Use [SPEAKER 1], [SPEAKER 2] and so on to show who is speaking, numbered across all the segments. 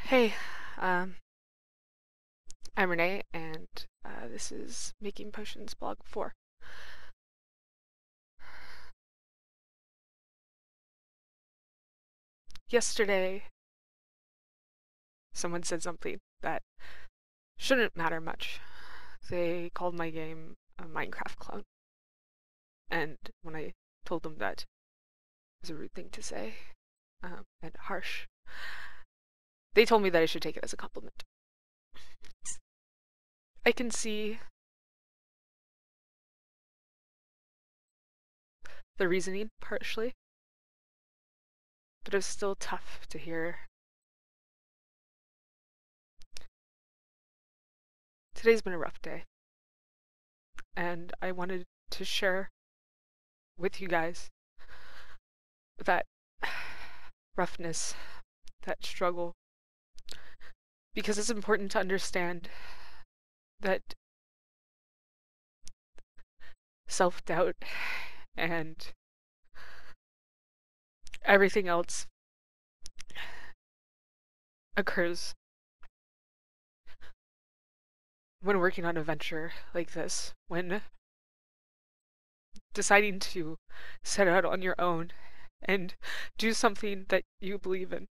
[SPEAKER 1] Hey, um, I'm Renee, and this is Making Potions Blog 4. Yesterday, someone said something that shouldn't matter much. They called my game a Minecraft clone, and when I told them that was a rude thing to say, and harsh, they told me that I should take it as a compliment. I can see the reasoning partially, but it was still tough to hear. Today's been a rough day, and I wanted to share with you guys that roughness, that struggle, because it's important to understand that self-doubt and everything else occurs when working on a venture like this, when deciding to set out on your own and do something that you believe in.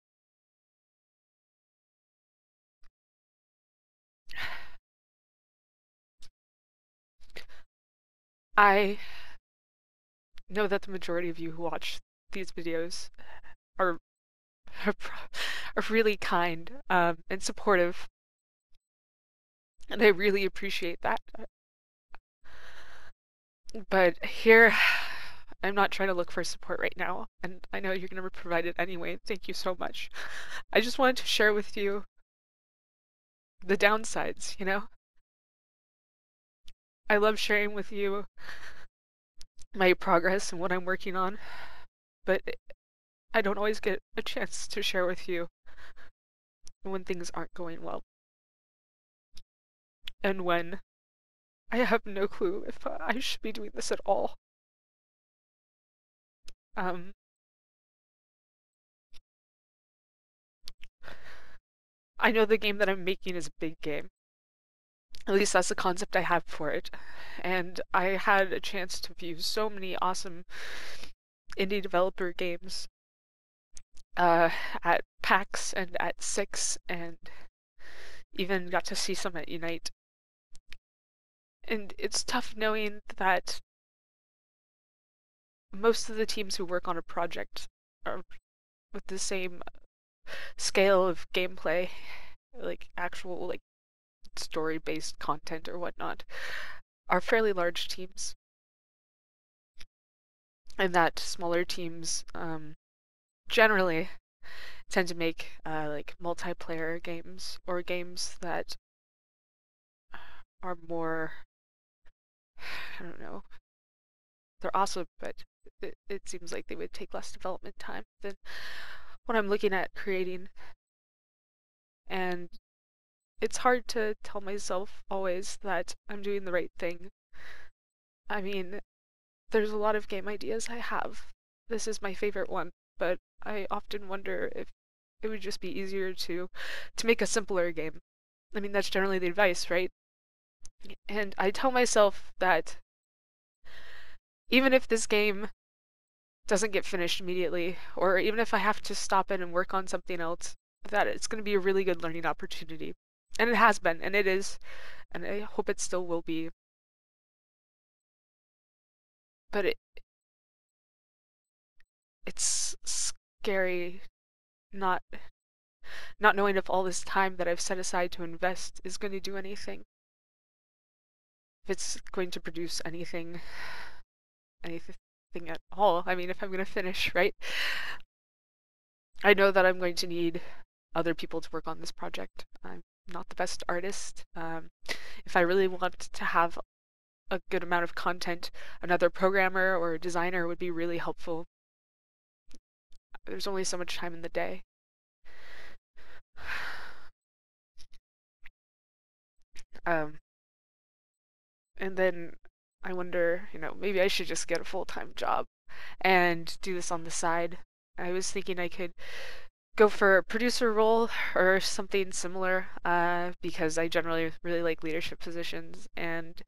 [SPEAKER 1] I know that the majority of you who watch these videos are are really kind and supportive, and I really appreciate that. But here, I'm not trying to look for support right now, and I know you're going to provide it anyway. Thank you so much. I just wanted to share with you the downsides, you know? I love sharing with you my progress and what I'm working on, but I don't always get a chance to share with you when things aren't going well, and when I have no clue if I should be doing this at all. Um, I know the game that I'm making is a big game. At least that's the concept I have for it. And I had a chance to view so many awesome indie developer games uh, at PAX and at Six, and even got to see some at Unite. And it's tough knowing that most of the teams who work on a project are with the same scale of gameplay, like actual like story-based content or whatnot, are fairly large teams, and that smaller teams generally tend to make like multiplayer games or games that are more, I don't know, they're awesome, but it seems like they would take less development time than what I'm looking at creating. And it's hard to tell myself always that I'm doing the right thing. I mean, there's a lot of game ideas I have. This is my favorite one, but I often wonder if it would just be easier to make a simpler game. I mean, that's generally the advice, right? And I tell myself that even if this game doesn't get finished immediately, or even if I have to stop it and work on something else, that it's going to be a really good learning opportunity. And it has been, and it is, and I hope it still will be. But it's scary not not knowing if all this time that I've set aside to invest is going to do anything. If it's going to produce anything at all. I mean, if I'm going to finish, right? I know that I'm going to need other people to work on this project. I'm not the best artist. If I really want to have a good amount of content, another programmer or a designer would be really helpful. There's only so much time in the day. Um, and then I wonder, maybe I should just get a full-time job. and do this on the side. I was thinking I could go for a producer role or something similar because I generally really like leadership positions and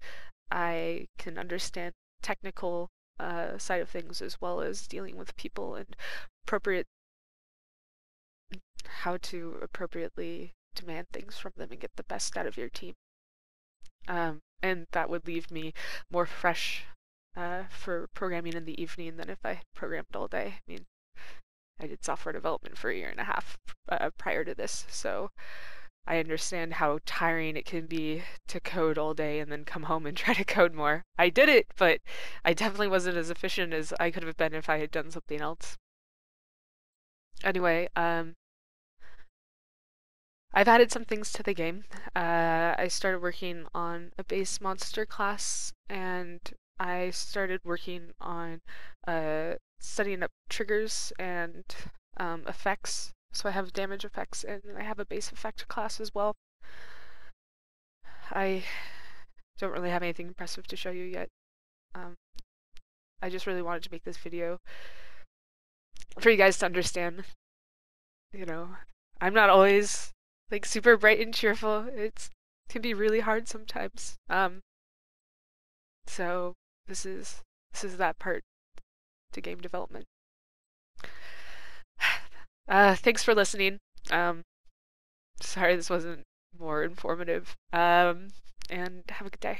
[SPEAKER 1] I can understand technical side of things as well as dealing with people and appropriate how to appropriately demand things from them and get the best out of your team. And that would leave me more fresh for programming in the evening than if I programmed all day. I mean, I did software development for a year and a half prior to this, so I understand how tiring it can be to code all day and then come home and try to code more. I did it, but I definitely wasn't as efficient as I could have been if I had done something else. Anyway, I've added some things to the game. I started working on a base monster class, and I started working on setting up triggers and effects. So I have damage effects, and I have a base effect class as well. I don't really have anything impressive to show you yet. Um, I just really wanted to make this video for you guys to understand, you know, I'm not always like super bright and cheerful. It can be really hard sometimes. So this is that part to game development. Thanks for listening. Um, Sorry this wasn't more informative. And have a good day.